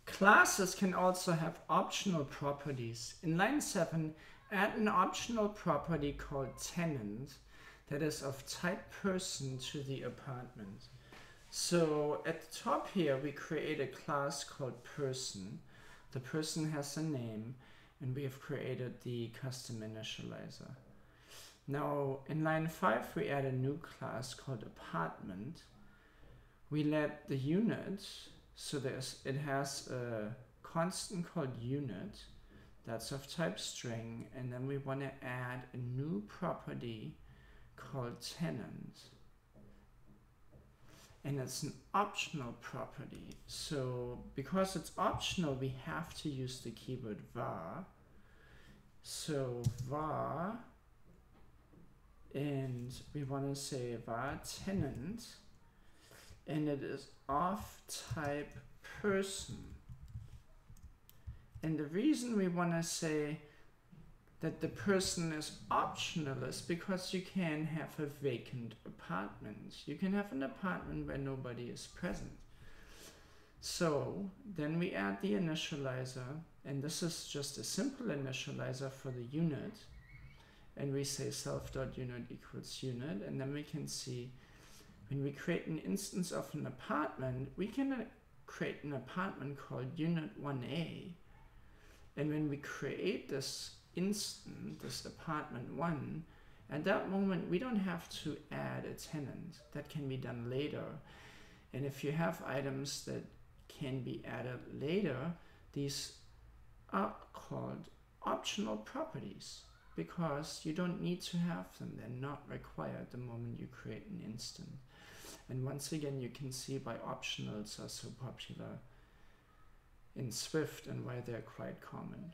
Classes can also have optional properties. In line 7, add an optional property called tenant that is of type person to the apartment. So at the top here, we create a class called person. The person has a name, and we have created the custom initializer. Now in line 5, we add a new class called apartment. We let the unit, so it has a constant called unit that's of type string, and then we want to add a new property called tenant, and it's an optional property. So because it's optional, we have to use the keyword var. So var, and we want to say var tenant, and it is of type person. And the reason we want to say that the person is optional is because you can have a vacant apartment. You can have an apartment where nobody is present. So then we add the initializer, and this is just a simple initializer for the unit. And we say self.unit equals unit, and then we can see when we create an instance of an apartment, we can create an apartment called unit 1a. And when we create this instance, this apartment 1, at that moment we don't have to add a tenant. That can be done later. And if you have items that can be added later, these are called optional properties because you don't need to have them. They're not required the moment you create an instance. And once again, you can see why optionals are so popular in Swift and why they're quite common.